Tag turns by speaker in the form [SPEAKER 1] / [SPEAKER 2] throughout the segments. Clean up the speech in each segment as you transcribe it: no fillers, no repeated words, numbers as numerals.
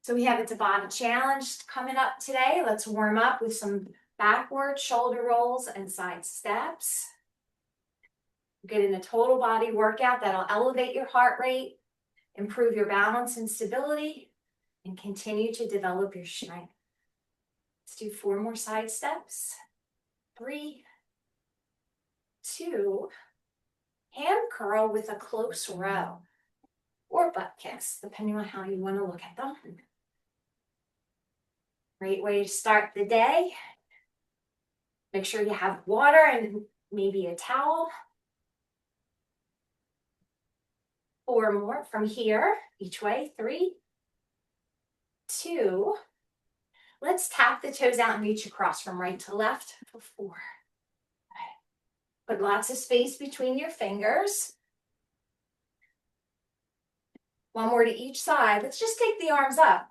[SPEAKER 1] So we have a Tabata challenge coming up today. Let's warm up with some backward shoulder rolls and side steps. Get in a total body workout that'll elevate your heart rate, improve your balance and stability, and continue to develop your strength. Let's do 4 more side steps. 3, 2, hand curl with a close row or butt kicks, depending on how you want to look at them. Great way to start the day. Make sure you have water and maybe a towel. 4 more from here, each way. 3, 2. Let's tap the toes out and reach across from right to left for 4. Put lots of space between your fingers. 1 more to each side. Let's just take the arms up.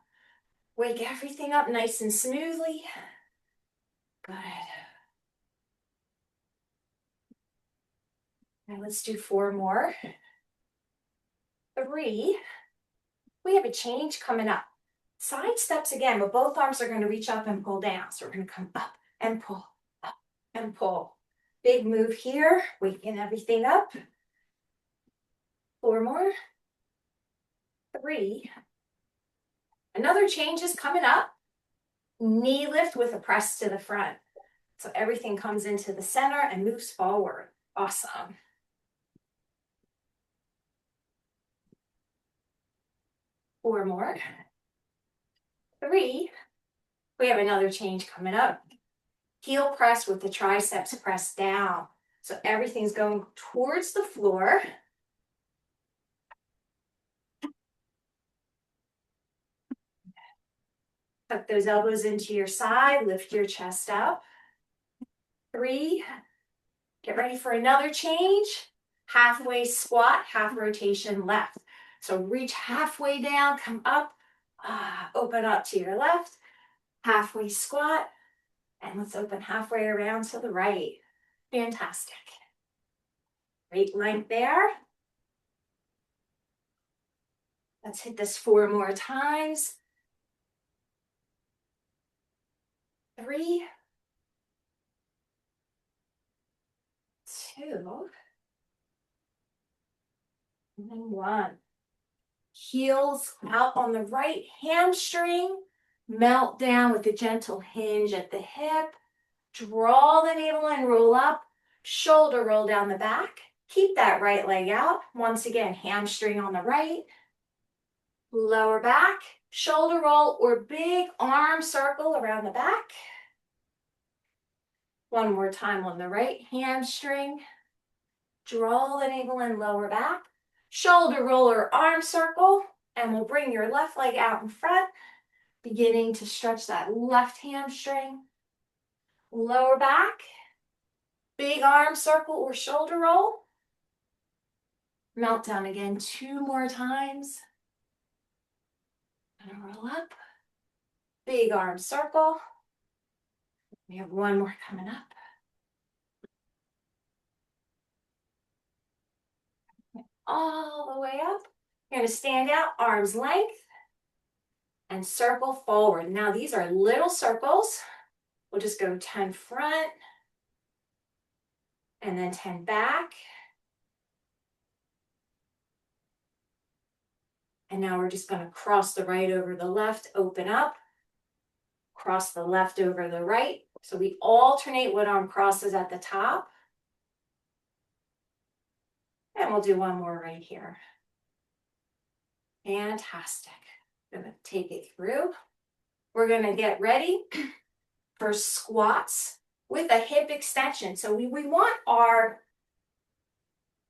[SPEAKER 1] Wake everything up nice and smoothly. Good. Now let's do 4 more. 3. We have a change coming up. Side steps again, but both arms are going to reach up and pull down. So we're going to come up and pull, up and pull. Big move here, waking everything up. 4 more. 3. Another change is coming up. Knee lift with a press to the front. So everything comes into the center and moves forward. Awesome. Four more. 3. We have another change coming up. Heel press with the triceps pressed down. So everything's going towards the floor. Tuck those elbows into your side, lift your chest up. 3. Get ready for another change. Halfway squat, half rotation left. So reach halfway down, come up, open up to your left, halfway squat, and let's open halfway around to the right. Fantastic. Great length there. Let's hit this 4 more times. 3, 2, and then 1. Heels out on the right hamstring. Melt down with a gentle hinge at the hip. Draw the navel and roll up. Shoulder roll down the back. Keep that right leg out. Once again, hamstring on the right. Lower back. Shoulder roll or big arm circle around the back. 1 more time on the right hamstring. Draw the navel and lower back. Shoulder roll or arm circle. And we'll bring your left leg out in front. Beginning to stretch that left hamstring. Lower back. Big arm circle or shoulder roll. Melt down again 2 more times. And roll up. Big arm circle. We have 1 more coming up. All the way up. You're going to stand out, arms length, and circle forward. Now these are little circles. We'll just go 10 front, and then 10 back. And now we're just going to cross the right over the left, open up. Cross the left over the right. So we alternate what arm crosses at the top. And we'll do 1 more right here. Fantastic. I'm going to take it through. We're going to get ready for squats with a hip extension. So we want our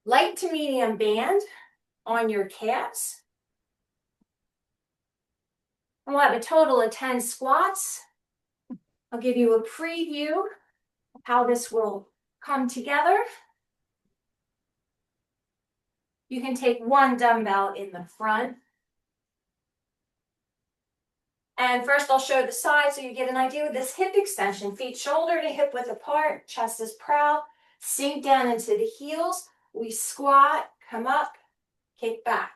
[SPEAKER 1] light to medium band on your calves. And we'll have a total of 10 squats. I'll give you a preview of how this will come together. You can take 1 dumbbell in the front. And first I'll show the side so you get an idea of this hip extension. Feet shoulder to hip width apart, chest is proud. Sink down into the heels. We squat, come up, kick back.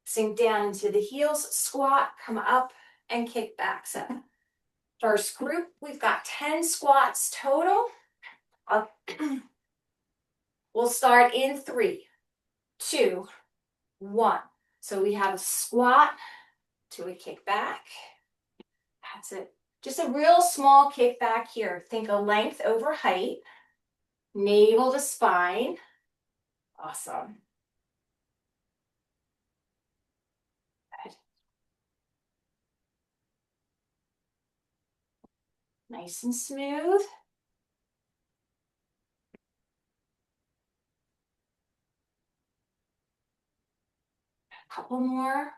[SPEAKER 1] Sink down into the heels, squat, come up and kick back. So first group, we've got 10 squats total. We'll start in 3, 2, 1. So we have a squat to a kick back. That's it. Just a real small kick back here. Think of length over height, navel to spine. Awesome. Good. Nice and smooth. A couple more.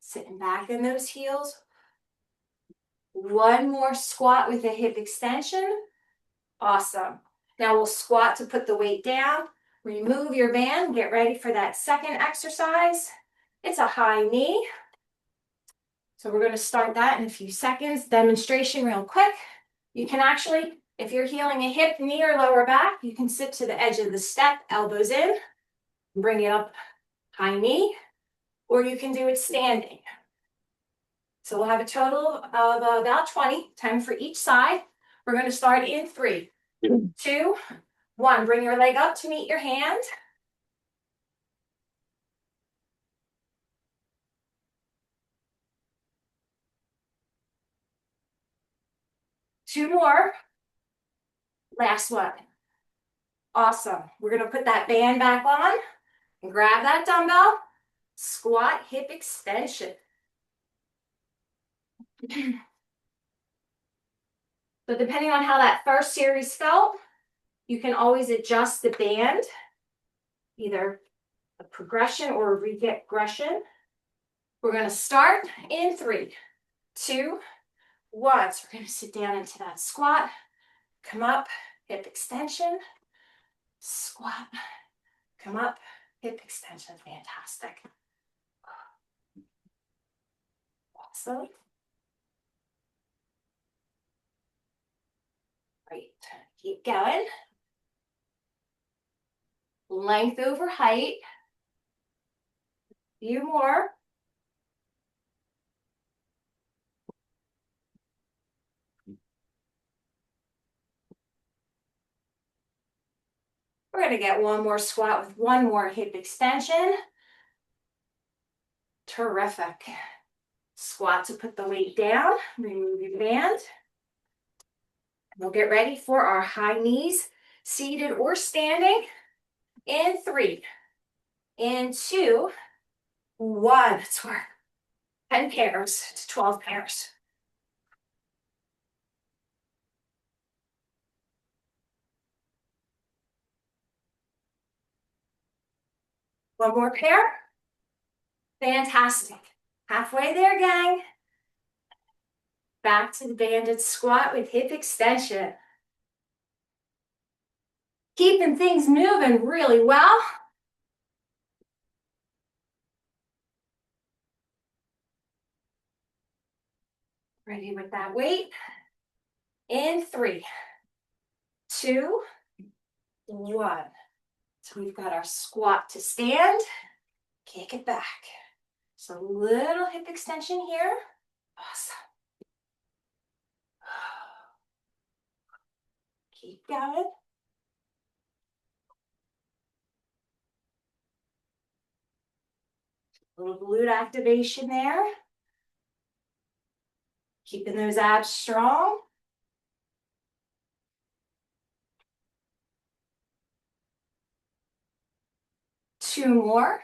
[SPEAKER 1] Sitting back in those heels. One more squat with a hip extension. Awesome. Now we'll squat to put the weight down. Remove your band. Get ready for that second exercise. It's a high knee. So we're going to start that in a few seconds. Demonstration real quick. You can actually, if you're healing a hip, knee, or lower back, you can sit to the edge of the step, elbows in, bring it up, high knee, or you can do it standing. So we'll have a total of about 20, 10 for each side. We're going to start in 3, 2, 1. Bring your leg up to meet your hand. Two more. Last one. Awesome. We're going to put that band back on and grab that dumbbell. Squat, hip extension. So depending on how that first series felt, you can always adjust the band, either a progression or a regression. We're going to start in 3, 2, 1. So we're going to sit down into that squat, come up, hip extension, squat, come up, hip extension. Fantastic. Awesome. Great. Keep going. Length over height. A few more. We're going to get one more squat with one more hip extension. Terrific. Squat to put the weight down. Remove your band. We'll get ready for our high knees, seated or standing. In 3, in 2, 1. Let's work. 10 pairs to 12 pairs. One more pair. Fantastic. Halfway there, gang. Back to the banded squat with hip extension. Keeping things moving really well. Ready with that weight. In 3, 2, 1. So we've got our squat to stand. Kick it back. So a little hip extension here. Awesome. Keep going. A little glute activation there. Keeping those abs strong. Two more.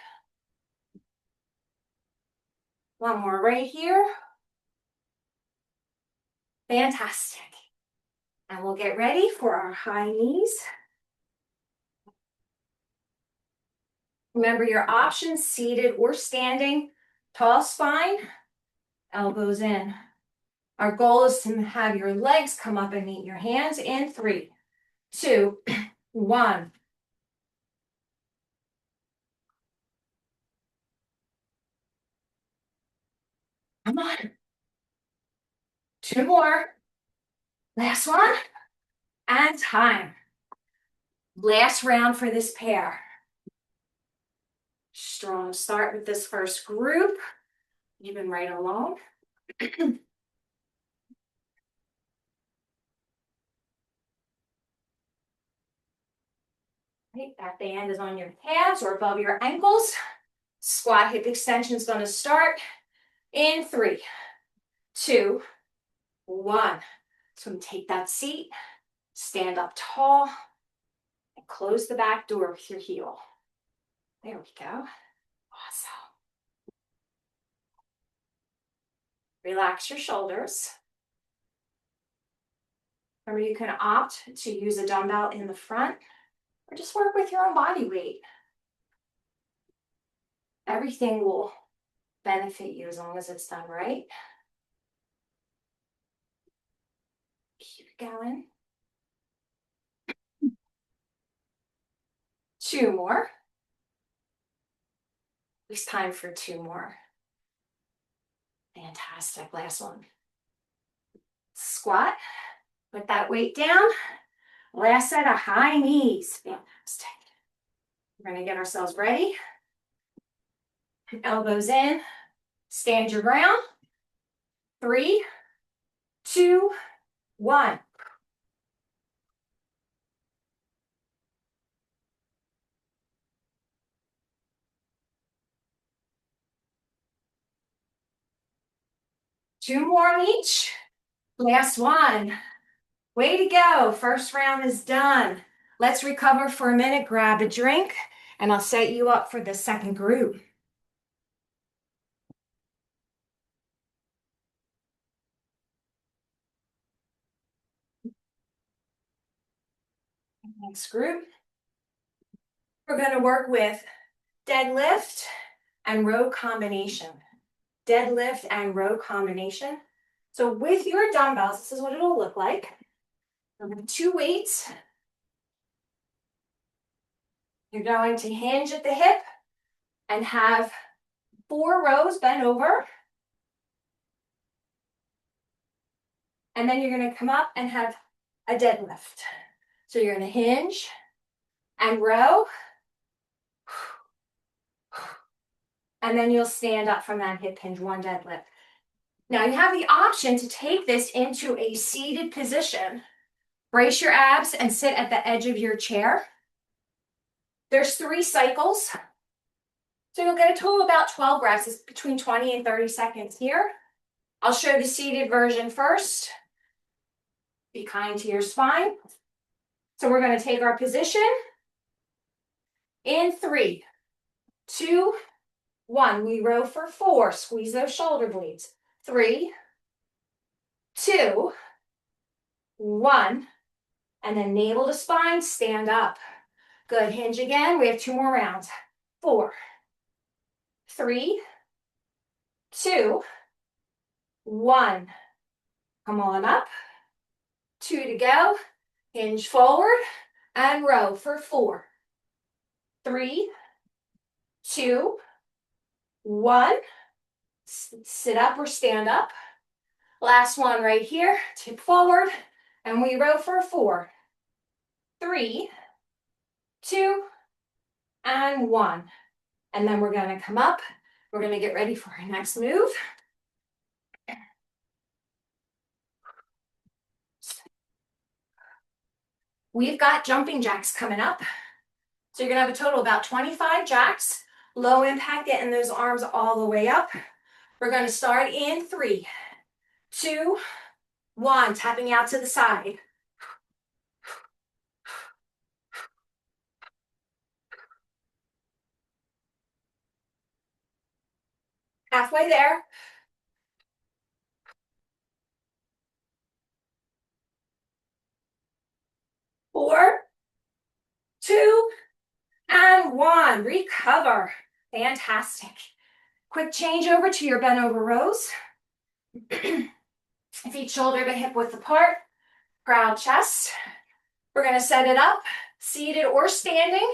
[SPEAKER 1] One more right here. Fantastic. And we'll get ready for our high knees. Remember your options, seated or standing. Tall spine, elbows in. Our goal is to have your legs come up and meet your hands in 3, 2, 1. Come on. 2 more. Last one. And time. Last round for this pair. Strong start with this first group. Even right along. Right, that band is on your calves or above your ankles. Squat hip extension is going to start in 3, 2, 1. So take that seat, stand up tall, and close the back door with your heel. There we go. Awesome. Relax your shoulders. Remember, you can opt to use a dumbbell in the front or just work with your own body weight. Everything will benefit you as long as it's done right. Keep it going. 2 more. It's time for 2 more. Fantastic. Last one. Squat. Put that weight down. Last set of high knees. Fantastic. We're going to get ourselves ready. Elbows in. Stand your ground. 3, 2, 1. Two more on each. Last one. Way to go. First round is done. Let's recover for a minute. Grab a drink, and I'll set you up for the second group. Next group. We're going to work with deadlift and row combination. Deadlift and row combination. So with your dumbbells, this is what it'll look like. With 2 weights. You're going to hinge at the hip and have 4 rows bent over. And then you're going to come up and have a deadlift. So you're going to hinge and row. And then you'll stand up from that hip hinge, 1 deadlift. Now you have the option to take this into a seated position. Brace your abs and sit at the edge of your chair. There's 3 cycles. So you'll get a total of about 12 reps. It's between 20 and 30 seconds here. I'll show the seated version first. Be kind to your spine. So we're going to take our position in 3, 2, 1. We row for 4. Squeeze those shoulder blades. 3, 2, 1. And then navel to spine, stand up. Good. Hinge again. We have 2 more rounds. 4, 3, 2, 1. Come on up. 2 to go. Hinge forward and row for 4, 3, 2, 1. Sit up or stand up. Last one right here. Tip forward and we row for 4, 3, 2, and 1. And then we're going to come up. We're going to get ready for our next move. We've got jumping jacks coming up. So you're going to have a total of about 25 jacks. Low impact, getting those arms all the way up. We're going to start in 3, 2, 1. Tapping out to the side. Halfway there. 4, 2, and 1. Recover. Fantastic. Quick change over to your bent over rows. Feet shoulder to hip width apart. Proud chest. We're going to set it up, seated or standing.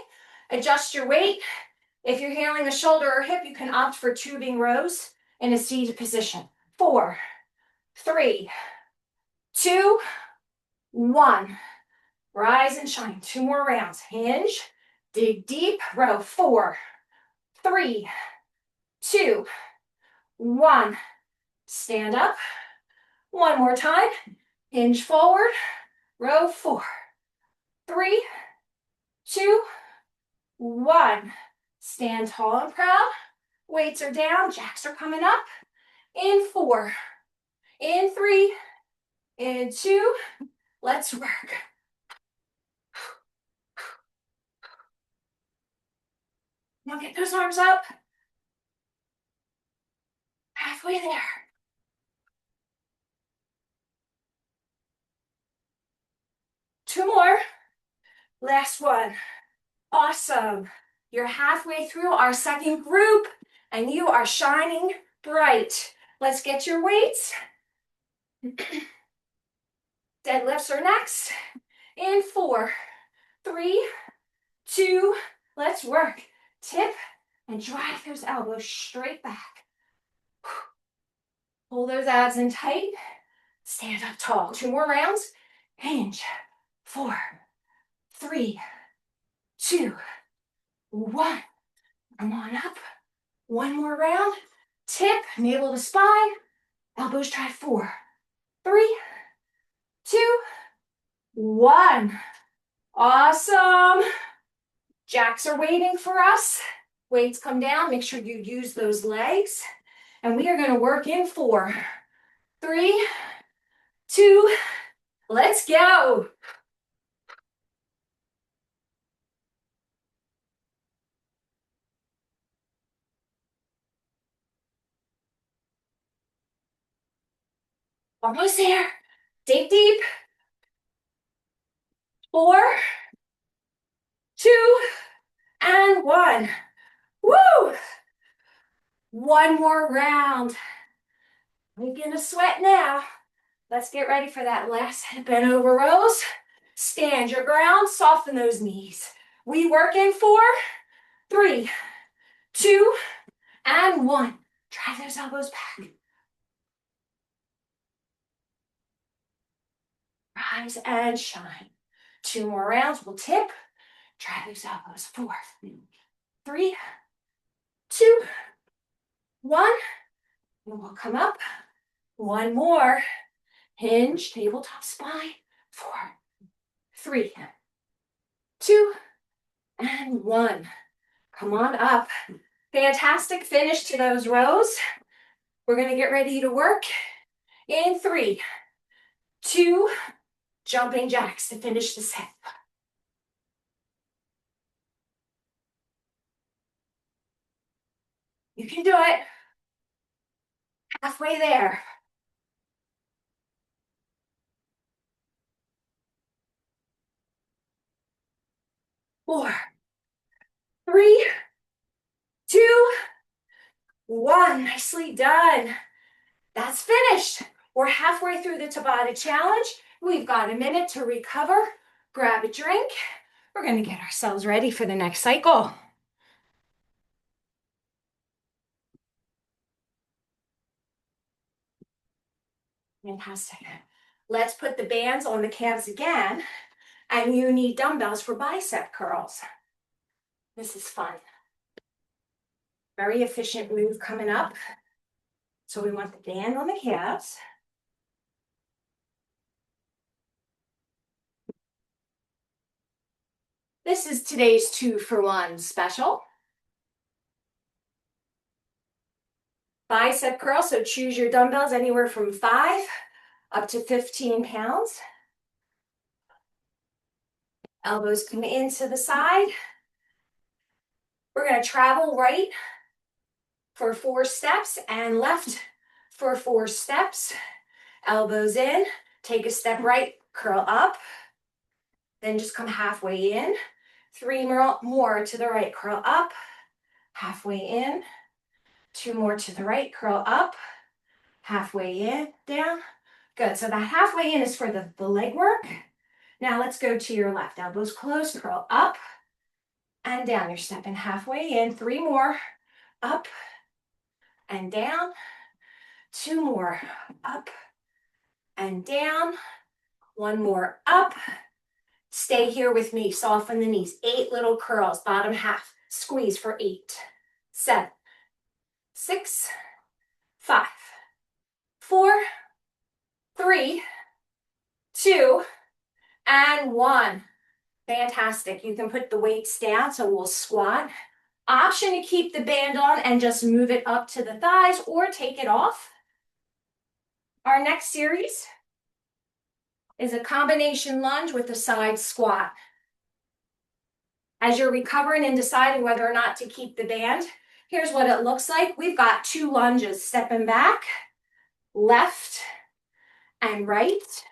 [SPEAKER 1] Adjust your weight. If you're handling a shoulder or hip, you can opt for tubing rows in a seated position. 4, 3, 2, 1. Rise and shine. 2 more rounds. Hinge, dig deep, row. 4, 3, 2, 1. Stand up. One more time. Hinge forward. Row 4, 3, 2, 1. Stand tall and proud. Weights are down. Jacks are coming up. In 4, in 3, in 2. Let's work. Now get those arms up. Halfway there. 2 more. Last one. Awesome. You're halfway through our second group and you are shining bright. Let's get your weights. Deadlifts are next. In 4, 3, 2, let's work. Tip and drive those elbows straight back. Pull those abs in tight. Stand up tall. 2 more rounds. Hinge. 4, 3, 2, 1. Come on up. 1 more round. Tip, navel to spine. Elbows drive. 4, 3, 2, 1. Awesome. Jacks are waiting for us. Weights come down. Make sure you use those legs. And we are going to work in 4, 3, 2, let's go. Almost there. Dig deep. 4, 2, and 1. Woo! 1 more round. We're gonna sweat now. Let's get ready for that last bent over rows. Stand your ground, soften those knees. We work in 4, 3, 2, and 1. Drive those elbows back. Rise and shine. 2 more rounds, we'll tip. Drive those elbows. 4, 3, 2, 1. And we'll come up. 1 more. Hinge, tabletop spine. 4, 3, 2, and 1. Come on up. Fantastic finish to those rows. We're going to get ready to work in 3, 2, jumping jacks to finish the set. You can do it. Halfway there. 4, 3, 2, 1. Nicely done. That's finished. We're halfway through the Tabata challenge. We've got a minute to recover. Grab a drink. We're going to get ourselves ready for the next cycle. Fantastic. Let's put the bands on the calves again. And you need dumbbells for bicep curls. This is fun. Very efficient move coming up. So we want the band on the calves. This is today's 2-for-1 special. Bicep curl, so choose your dumbbells anywhere from 5 up to 15 pounds. Elbows come into the side. We're going to travel right for 4 steps and left for 4 steps. Elbows in, take a step right, curl up. Then just come halfway in. 3 more to the right, curl up. Halfway in. 2 more to the right, curl up. Halfway in, down. Good, so that halfway in is for the leg work. Now let's go to your left. Elbows closed, curl up and down. You're stepping halfway in. 3 more, up and down. 2 more, up and down. 1 more, up. Stay here with me, soften the knees. 8 little curls, bottom half. Squeeze for 8, 7, 6, 5, 4, 3, 2, and 1. Fantastic. You can put the weights down, so we'll squat. Option to keep the band on and just move it up to the thighs or take it off. Our next series is a combination lunge with a side squat. As you're recovering and deciding whether or not to keep the band, here's what it looks like. We've got 2 lunges, stepping back, left and right.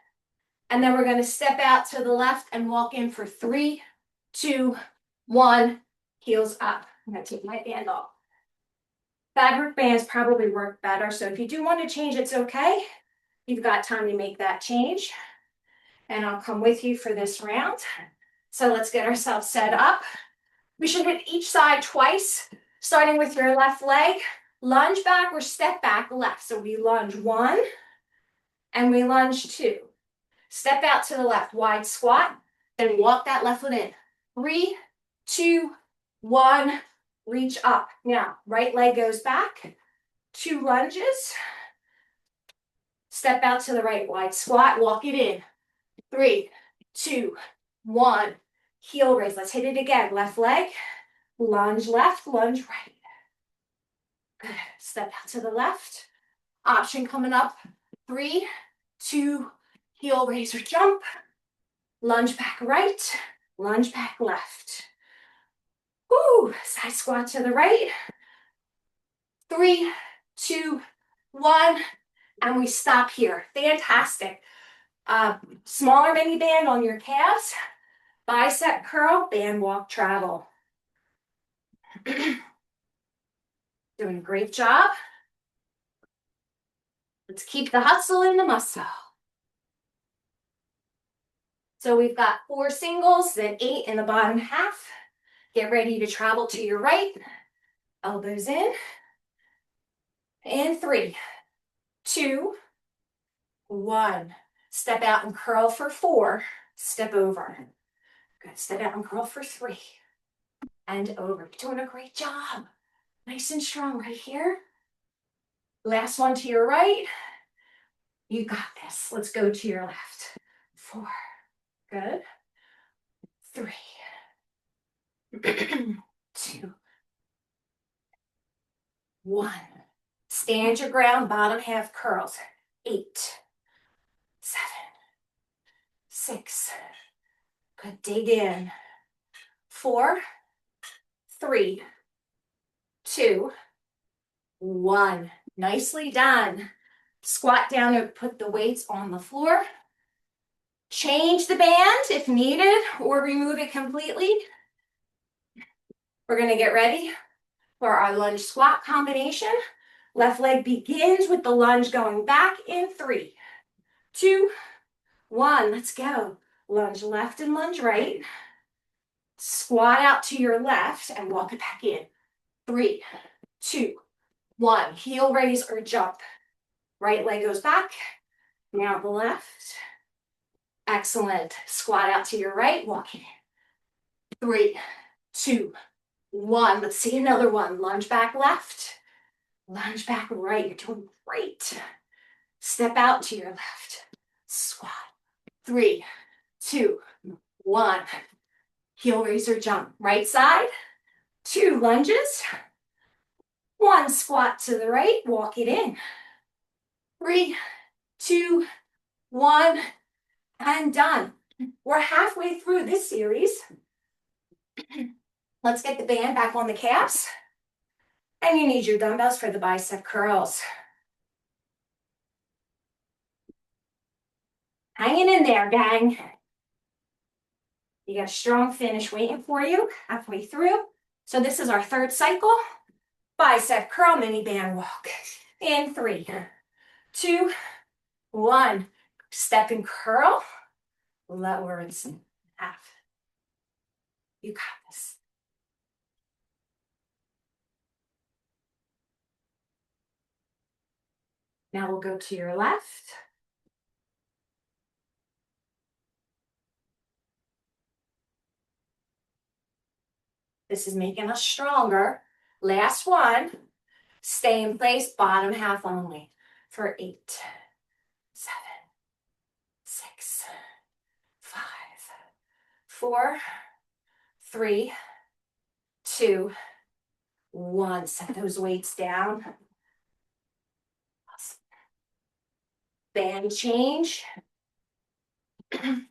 [SPEAKER 1] And then we're going to step out to the left and walk in for 3, 2, 1, heels up. I'm going to take my band off. Fabric bands probably work better, so if you do want to change, it's okay. You've got time to make that change. And I'll come with you for this round. So let's get ourselves set up. We should hit each side twice, starting with your left leg. Lunge back or step back left. So we lunge 1 and we lunge 2. Step out to the left, wide squat, then walk that left foot in. 3, 2, 1, reach up. Now, right leg goes back, 2 lunges. Step out to the right, wide squat, walk it in. 3, 2, 1, heel raise. Let's hit it again. Left leg, lunge left, lunge right. Good. Step out to the left. Option coming up. 3, 2, heel raise or jump. Lunge back right, lunge back left. Woo, side squat to the right. 3, 2, 1, and we stop here. Fantastic. Smaller mini band on your calves. Bicep curl, band walk travel. Doing a great job. Let's keep the hustle in the muscle. So we've got 4 singles, then 8 in the bottom half. Get ready to travel to your right. Elbows in. And 3, 2, 1. Step out and curl for 4. Step over. Good. Step out and curl for 3. And over. You're doing a great job. Nice and strong right here. Last one to your right. You got this. Let's go to your left. 4. Good. 3. 2. 1. Stand your ground, bottom half curls. 8. 7. 6. Good. Dig in. 4. 3. 2. 1. Nicely done. Squat down and put the weights on the floor. Change the band if needed or remove it completely. We're going to get ready for our lunge squat combination. Left leg begins with the lunge going back in 3, 2, 1. Let's go. Lunge left and lunge right. Squat out to your left and walk it back in. 3, 2, 1. Heel raise or jump. Right leg goes back. Now the left. Excellent. Squat out to your right, walk it in. 3, 2, 1. Let's see another one. Lunge back left. Lunge back right. You're doing great. Step out to your left. Squat. 3, 2, 1. Heel raise or jump. Right side. 2 lunges. 1 squat to the right. Walk it in. 3, 2, 1. And done. We're halfway through this series. Let's get the band back on the calves. And you need your dumbbells for the bicep curls. Hanging in there, gang. You got a strong finish waiting for you halfway through. So this is our 3rd cycle. Bicep curl mini band walk. In 3, 2, 1. Step and curl. Lower and half. You got this. Now we'll go to your left. This is making us stronger. Last one. Stay in place, bottom half only for 8, 7, 6, 5, 4, 3, 2, 1. Set those weights down. Band change. We're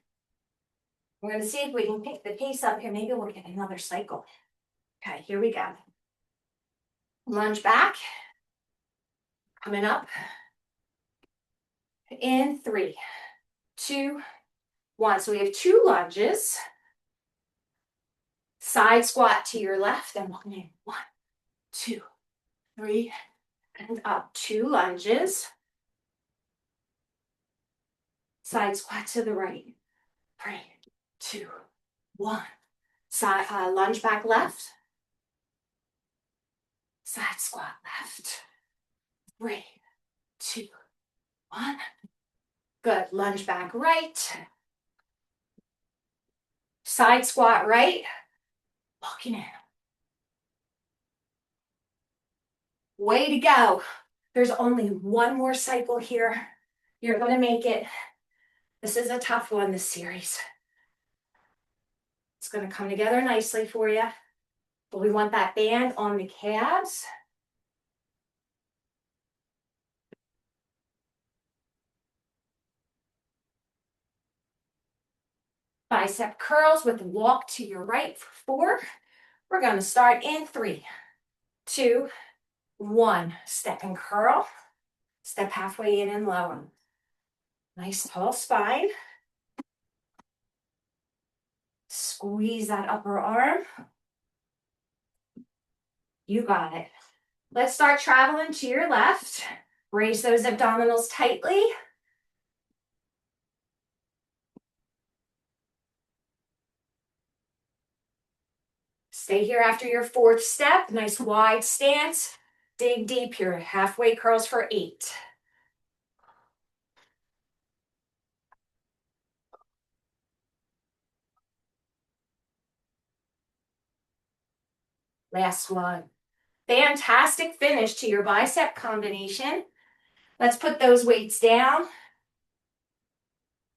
[SPEAKER 1] going to see if we can pick the pace up here. Maybe we'll get another cycle. Okay, here we go. Lunge back. Coming up. In 3, 2, 1. So we have 2 lunges. Side squat to your left and walking in. 1, 2, 3, and up. 2 lunges. Side squat to the right. 3, 2, 1. Side lunge back left. Side squat left. 3, 2, 1. Good. Lunge back right. Side squat right. Walking in. Way to go. There's only one more cycle here. You're going to make it. This is a tough one, this series. It's going to come together nicely for you. But we want that band on the calves. Bicep curls with walk to your right for 4. We're going to start in 3, 2, 1. Step and curl. Step halfway in and lower. Nice tall spine. Squeeze that upper arm. You got it. Let's start traveling to your left. Raise those abdominals tightly. Stay here after your 4th step. Nice wide stance. Dig deep here. Halfway curls for 8. Last one. Fantastic finish to your bicep combination. Let's put those weights down.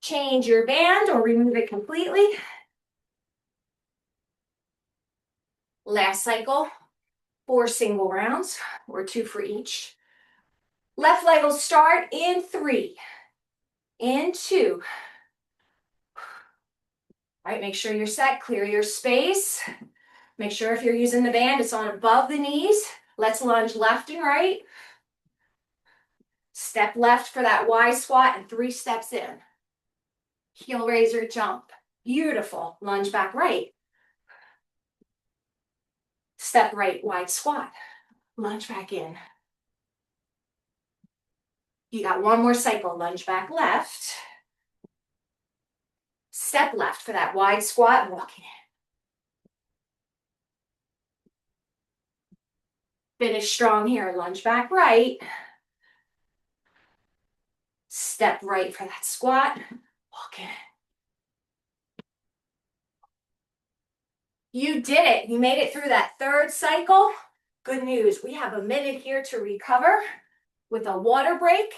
[SPEAKER 1] Change your band or remove it completely. Last cycle, 4 single rounds, or 2 for each. Left leg will start in 3, in 2. All right, make sure you're set, clear your space. Make sure if you're using the band, it's on above the knees. Let's lunge left and right. Step left for that Y squat and 3 steps in. Heel raiser jump. Beautiful. Lunge back right. Step right, wide squat. Lunge back in. You got one more cycle. Lunge back left. Step left for that wide squat, walking in. Finish strong here. Lunge back right. Step right for that squat, walk in. You did it. You made it through that 3rd cycle. Good news. We have a minute here to recover with a water break.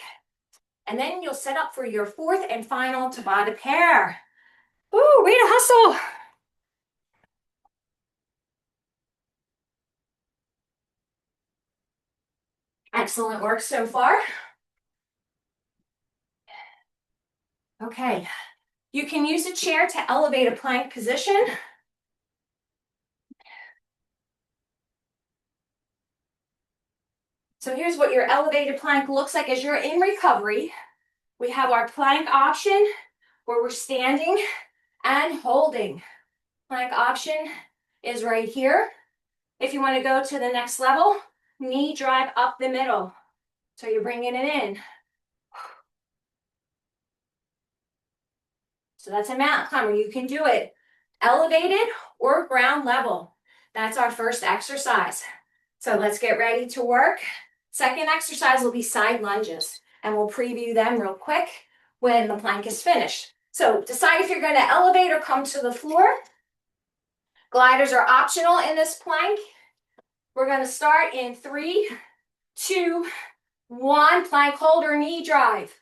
[SPEAKER 1] And then you'll set up for your 4th and final Tabata pair. Ooh, way to hustle. Excellent work so far. Okay. You can use a chair to elevate a plank position. So here's what your elevated plank looks like as you're in recovery. We have our plank option where we're standing and holding. Plank option is right here. If you want to go to the next level, knee drive up the middle. So you're bringing it in. So that's a mountain climber. You can do it elevated or ground level. That's our first exercise. So let's get ready to work. Second exercise will be side lunges, and we'll preview them real quick when the plank is finished. So decide if you're going to elevate or come to the floor. Gliders are optional in this plank. We're gonna start in 3, 2, 1. Plank hold or knee drive.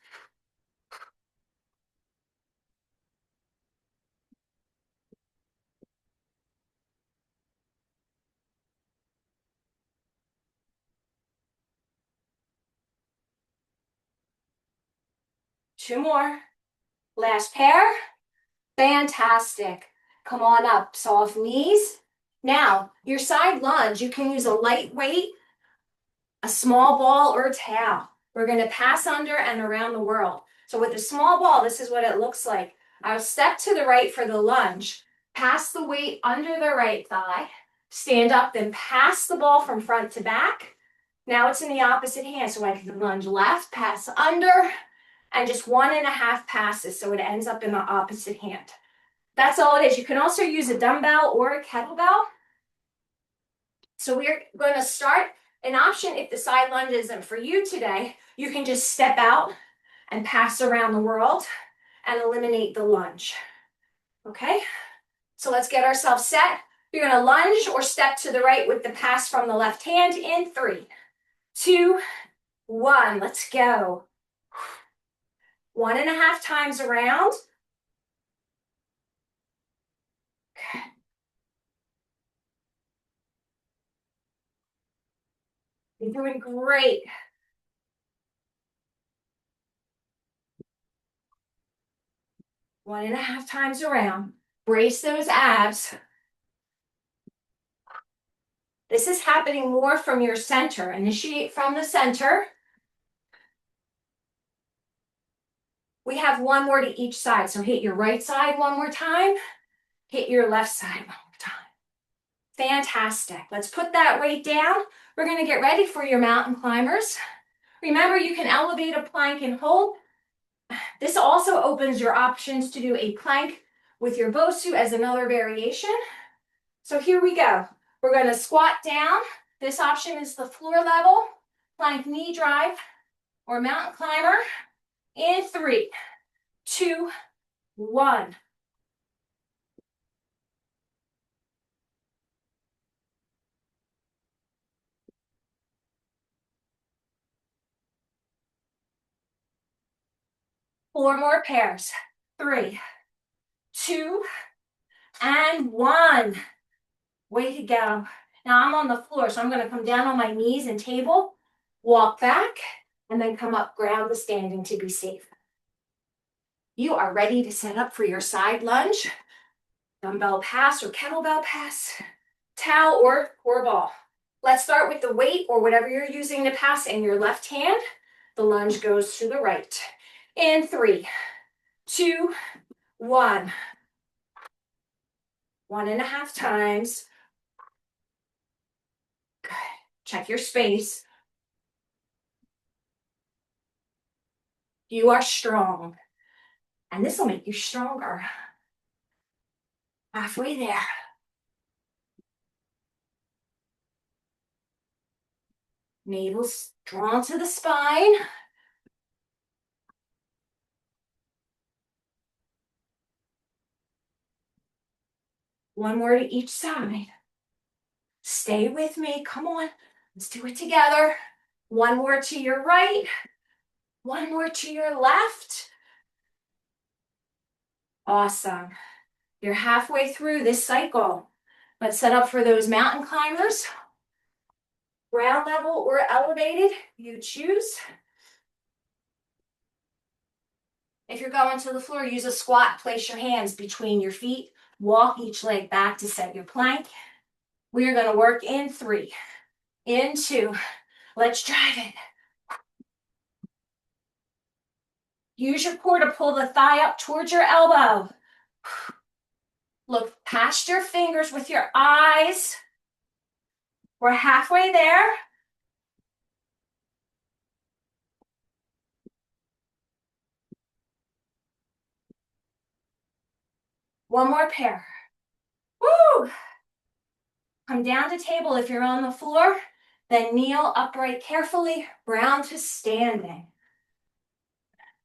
[SPEAKER 1] Two more. Last pair. Fantastic. Come on up, soft knees. Now, your side lunge, you can use a light weight, a small ball, or a towel. We're gonna pass under and around the world. So with a small ball, this is what it looks like. I'll step to the right for the lunge, pass the weight under the right thigh, stand up, then pass the ball from front to back. Now it's in the opposite hand, so I can lunge left, pass under, and just 1.5 passes, so it ends up in the opposite hand. That's all it is. You can also use a dumbbell or a kettlebell. So we're going to start. An option, if the side lunge isn't for you today, you can just step out and pass around the world and eliminate the lunge. Okay? So let's get ourselves set. You're going to lunge or step to the right with the pass from the left hand in 3, 2, 1. Let's go. 1.5 times around. You're doing great. One and a half times around. Brace those abs. This is happening more from your center. Initiate from the center. We have one more to each side. So hit your right side one more time. Hit your left side one more time. Fantastic. Let's put that weight down. We're going to get ready for your mountain climbers. Remember, you can elevate a plank and hold. This also opens your options to do a plank with your Bosu as another variation. So here we go. We're going to squat down. This option is the floor level, plank knee drive, or mountain climber. In 3, 2, 1. Four more pairs. 3, 2, and 1. Way to go. Now I'm on the floor, so I'm going to come down on my knees and table, walk back, and then come up, ground the standing to be safe. You are ready to set up for your side lunge, dumbbell pass or kettlebell pass, towel or core ball. Let's start with the weight or whatever you're using to pass in your left hand. The lunge goes to the right. In 3, 2, 1. 1.5 times. Good. Check your space. You are strong. And this will make you stronger. Halfway there. Navel's drawn to the spine. One more to each side. Stay with me. Come on. Let's do it together. One more to your right. One more to your left. Awesome. You're halfway through this cycle. Let's set up for those mountain climbers. Ground level or elevated, you choose. If you're going to the floor, use a squat. Place your hands between your feet. Walk each leg back to set your plank. We are going to work in 3, in 2. Let's drive it. Use your core to pull the thigh up towards your elbow. Look past your fingers with your eyes. We're halfway there. One more pair. Woo! Come down to table if you're on the floor. Then kneel upright carefully, round to standing.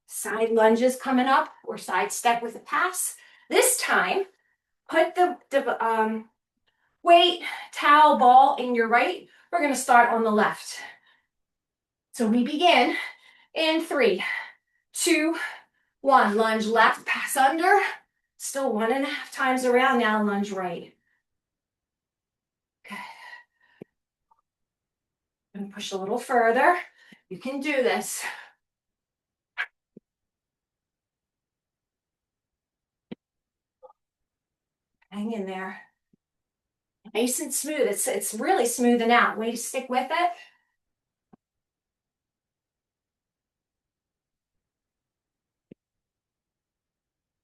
[SPEAKER 1] Side lunges coming up, or side step with a pass. This time, put the weight, towel, ball in your right We're gonna start on the left. So we begin in 3, 2, 1. Lunge left, pass under. Still 1.5 times around now, lunge right. Okay. And push a little further. You can do this. Hang in there. Nice and smooth. It's really smoothing out. Way to stick with it.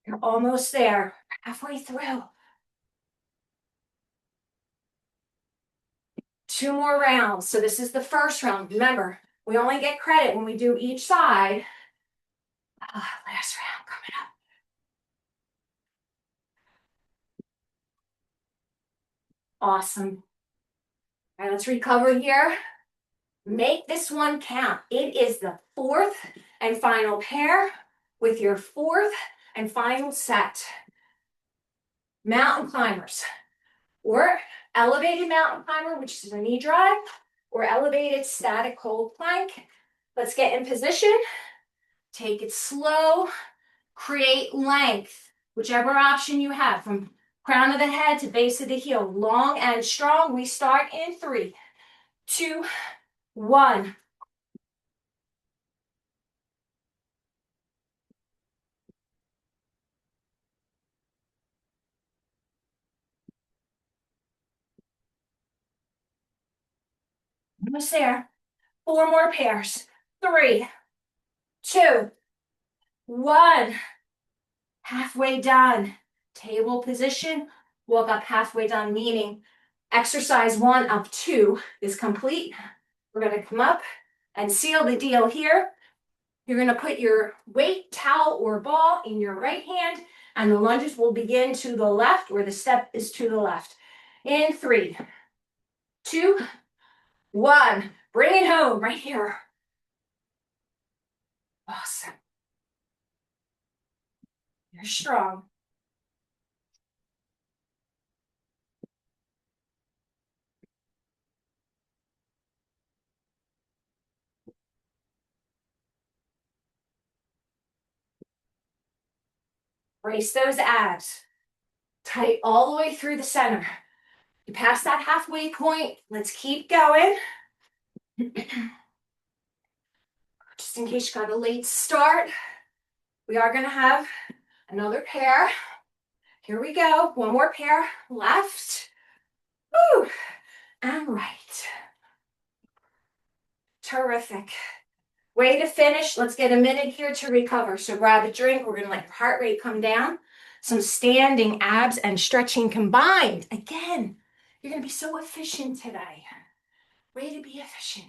[SPEAKER 1] You're almost there. Halfway through. 2 more rounds. So this is the first round. Remember, we only get credit when we do each side. Last round coming up. Awesome. All right, let's recover here. Make this one count. It is the 4th and final pair with your 4th and final set. Mountain climbers, or elevated mountain climber, which is a knee drive, or elevated static hold plank. Let's get in position. Take it slow. Create length, whichever option you have, from crown of the head to base of the heel, long and strong. We start in 3, 2, 1. Almost there. 4 more pairs. 3, 2, 1. Halfway done. Table position. Walk up halfway done, meaning exercise 1 of 2 is complete. We're going to come up and seal the deal here. You're going to put your weight, towel, or ball in your right hand, and the lunges will begin to the left, where the step is to the left. In 3, 2, 1. Bring it home right here. Awesome. You're strong. Brace those abs. Tight all the way through the center. You pass that halfway point. Let's keep going. Just in case you got a late start, we are going to have another pair. Here we go. 1 more pair. Left. Woo. And right. Terrific. Way to finish. Let's get a minute here to recover. So grab a drink. We're going to let your heart rate come down. Some standing abs and stretching combined. Again, you're going to be so efficient today. Way to be efficient.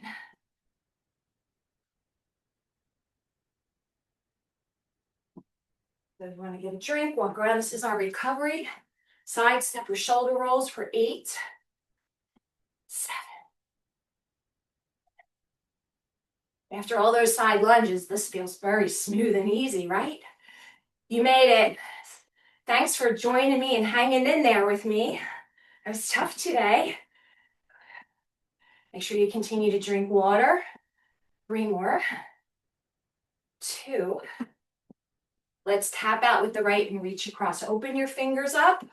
[SPEAKER 1] So we want to get a drink, walk around. This is our recovery. Side step or shoulder rolls for 8, 7. After all those side lunges, this feels very smooth and easy, right? You made it. Thanks for joining me and hanging in there with me. It was tough today. Make sure you continue to drink water. 3 more. 2. Let's tap out with the right and reach across. Open your fingers up.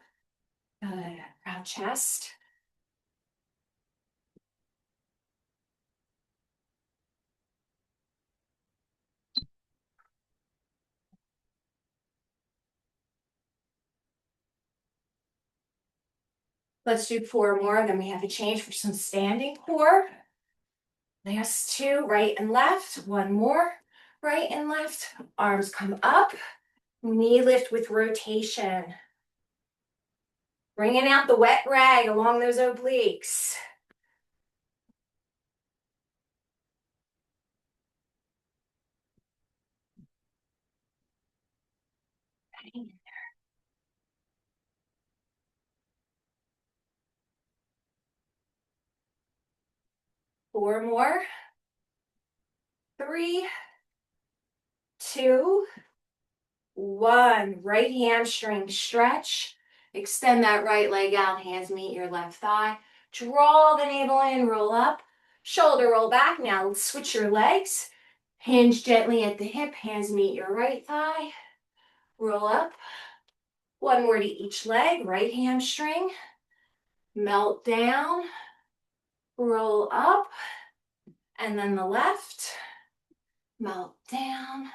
[SPEAKER 1] Good. Round chest. Let's do 4 more, then we have a change for some standing core. Last 2, right and left. 1 more, right and left. Arms come up. Knee lift with rotation. Bringing out the wet rag along those obliques. Hang in there. 4 more. 3, 2, 1. Right hamstring stretch. Extend that right leg out. Hands meet your left thigh. Draw the navel in, roll up, shoulder roll back. Now let's switch your legs. Hinge gently at the hip, hands meet your right thigh. Roll up. One more to each leg, right hamstring. Melt down, roll up, and then the left. Melt down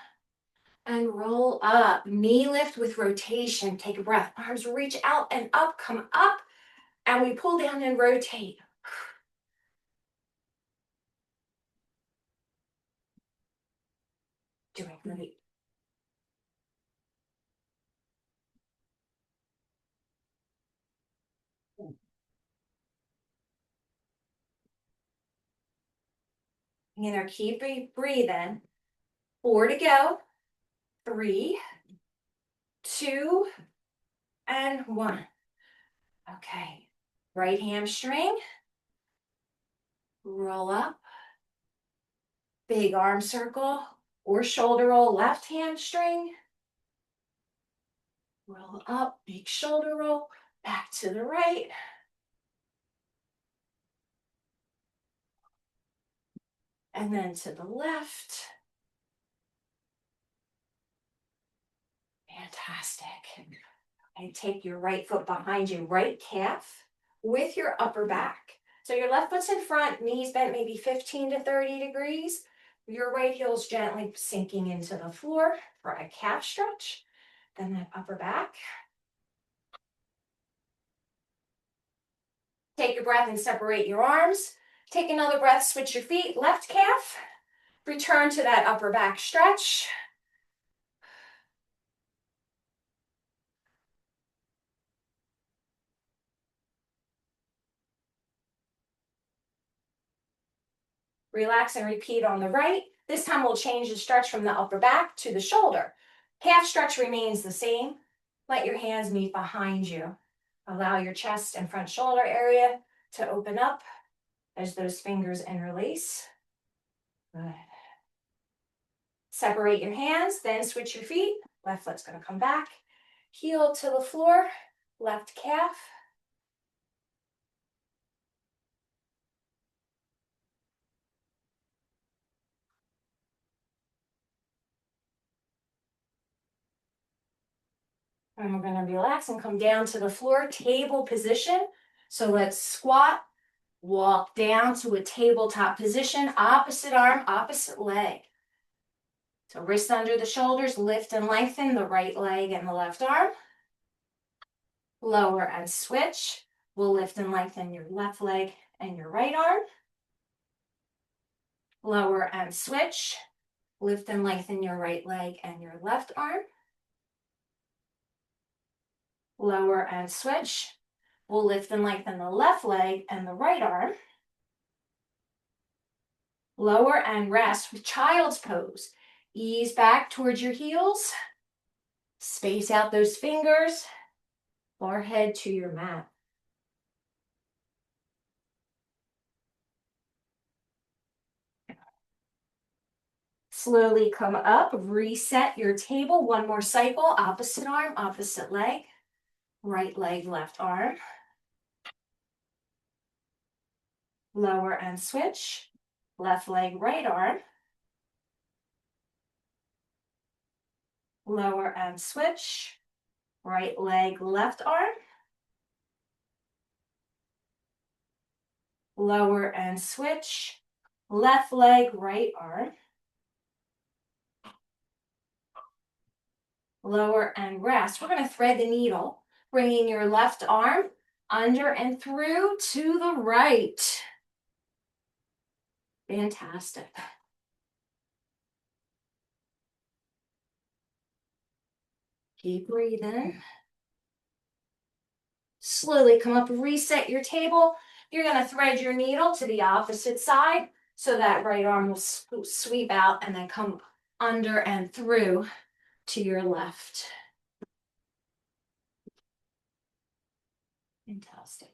[SPEAKER 1] and roll up. Knee lift with rotation. Take a breath. Arms reach out and up, come up, and we pull down and rotate. Doing great. Either keep breathing. 4 to go. 3, 2, and 1. Okay. Right hamstring. Roll up. Big arm circle or shoulder roll. Left hamstring. Roll up. Big shoulder roll. Back to the right. And then to the left. Fantastic. And take your right foot behind your right calf with your upper back. So your left foot's in front, knees bent maybe 15 to 30 degrees. Your right heel's gently sinking into the floor for a calf stretch. Then that upper back. Take a breath and separate your arms. Take another breath, switch your feet, left calf. Return to that upper back stretch. Relax and repeat on the right. This time we'll change the stretch from the upper back to the shoulder. Calf stretch remains the same. Let your hands meet behind you. Allow your chest and front shoulder area to open up as those fingers interlace. Good. Separate your hands, then switch your feet. Left foot's going to come back. Heel to the floor, left calf. And we're going to relax and come down to the floor, table position. So let's squat, walk down to a tabletop position, opposite arm, opposite leg. So wrist under the shoulders, lift and lengthen the right leg and the left arm. Lower and switch. We'll lift and lengthen your left leg and your right arm. Lower and switch. Lift and lengthen your right leg and your left arm. Lower and switch. We'll lift and lengthen the left leg and the right arm. Lower and rest with child's pose. Ease back towards your heels. Space out those fingers. Forehead to your mat. Slowly come up, reset your table. One more cycle, opposite arm, opposite leg. Right leg, left arm. Lower and switch. Left leg, right arm. Lower and switch. Right leg, left arm. Lower and switch. Left leg, right arm. Lower and rest. We're going to thread the needle, bringing your left arm under and through to the right. Fantastic. Keep breathing. Slowly come up, reset your table. You're going to thread your needle to the opposite side so that right arm will sweep out and then come under and through to your left. Fantastic.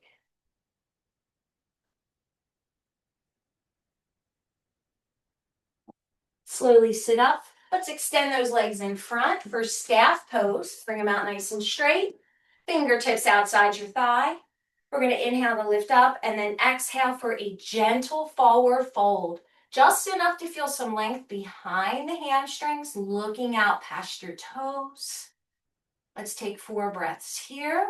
[SPEAKER 1] Slowly sit up. Let's extend those legs in front for staff pose. Bring them out nice and straight. Fingertips outside your thigh. We're going to inhale to lift up and then exhale for a gentle forward fold. Just enough to feel some length behind the hamstrings, looking out past your toes. Let's take 4 breaths here.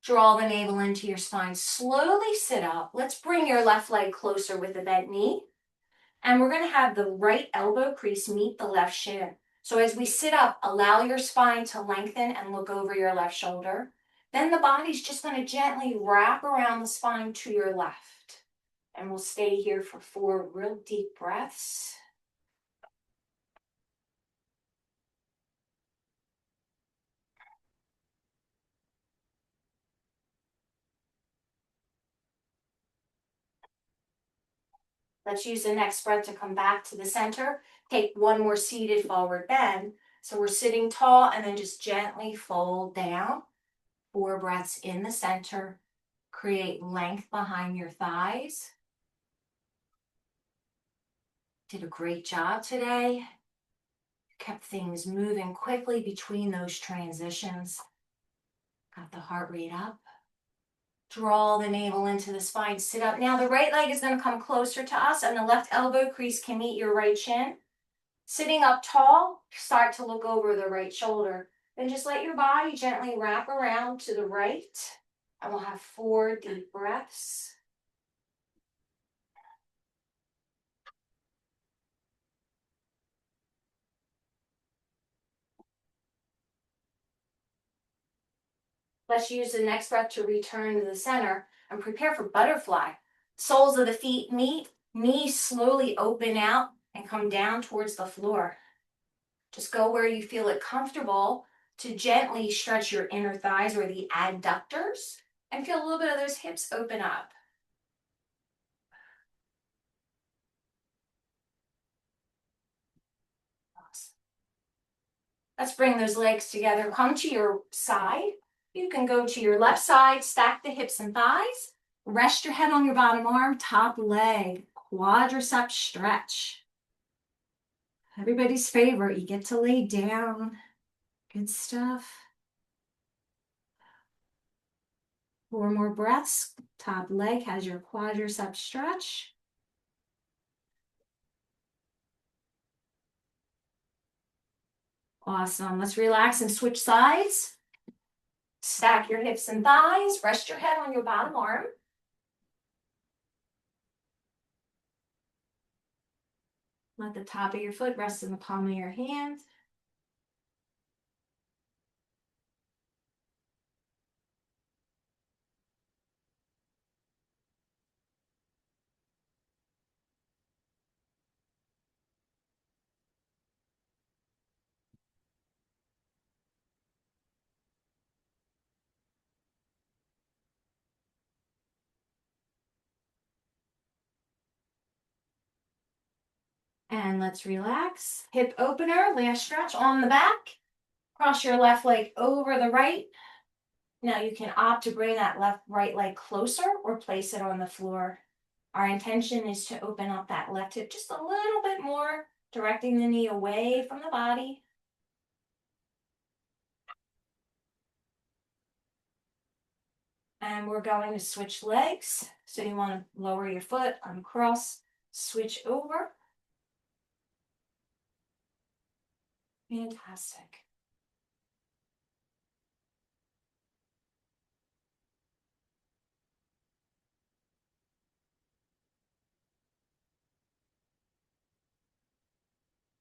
[SPEAKER 1] Draw the navel into your spine. Slowly sit up. Let's bring your left leg closer with the bent knee. And we're going to have the right elbow crease meet the left shin. So as we sit up, allow your spine to lengthen and look over your left shoulder. Then the body's just going to gently wrap around the spine to your left. And we'll stay here for 4 real deep breaths. Let's use the next breath to come back to the center. Take 1 more seated forward bend. So we're sitting tall and then just gently fold down. 4 breaths in the center. Create length behind your thighs. Did a great job today. Kept things moving quickly between those transitions. Got the heart rate up. Draw the navel into the spine. Sit up. Now the right leg is going to come closer to us and the left elbow crease can meet your right shin. Sitting up tall, start to look over the right shoulder. Then just let your body gently wrap around to the right. And we'll have 4 deep breaths. Let's use the next breath to return to the center and prepare for butterfly. Soles of the feet meet, knees slowly open out and come down towards the floor. Just go where you feel it comfortable to gently stretch your inner thighs or the adductors and feel a little bit of those hips open up. Let's bring those legs together. Come to your side. You can go to your left side, stack the hips and thighs. Rest your head on your bottom arm, top leg, quadriceps stretch. Everybody's favorite, you get to lay down. Good stuff. 4 more breaths. Top leg has your quadriceps stretch. Awesome. Let's relax and switch sides. Stack your hips and thighs. Rest your head on your bottom arm. Let the top of your foot rest in the palm of your hand. And let's relax. Hip opener, last stretch on the back. Cross your left leg over the right. Now you can opt to bring that right leg closer or place it on the floor. Our intention is to open up that left hip just a little bit more, directing the knee away from the body. And we're going to switch legs. So you want to lower your foot, uncross, switch over. Fantastic.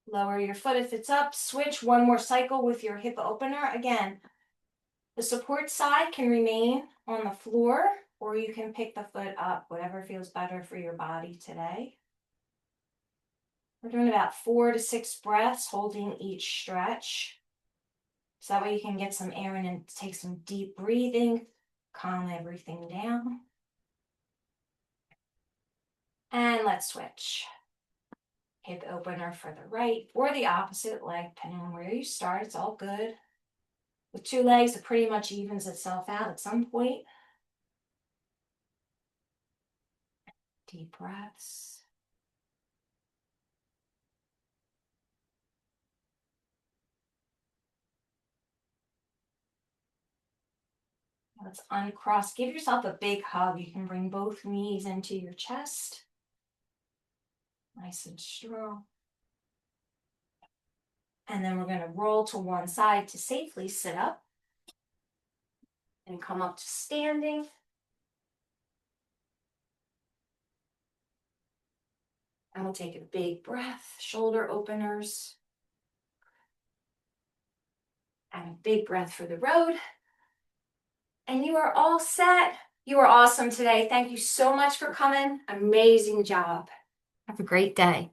[SPEAKER 1] Lower your foot if it's up. Switch 1 more cycle with your hip opener. Again, the support side can remain on the floor, or you can pick the foot up, whatever feels better for your body today. We're doing about 4 to 6 breaths, holding each stretch. So that way you can get some air in and take some deep breathing, calm everything down. And let's switch. Hip opener for the right or the opposite leg, depending on where you start. It's all good. With 2 legs, it pretty much evens itself out at some point. Deep breaths. Let's uncross. Give yourself a big hug. You can bring both knees into your chest. Nice and strong. And then we're going to roll to one side to safely sit up. And come up to standing. And we'll take a big breath, shoulder openers. And a big breath for the road. And you are all set. You are awesome today. Thank you so much for coming. Amazing job. Have a great day.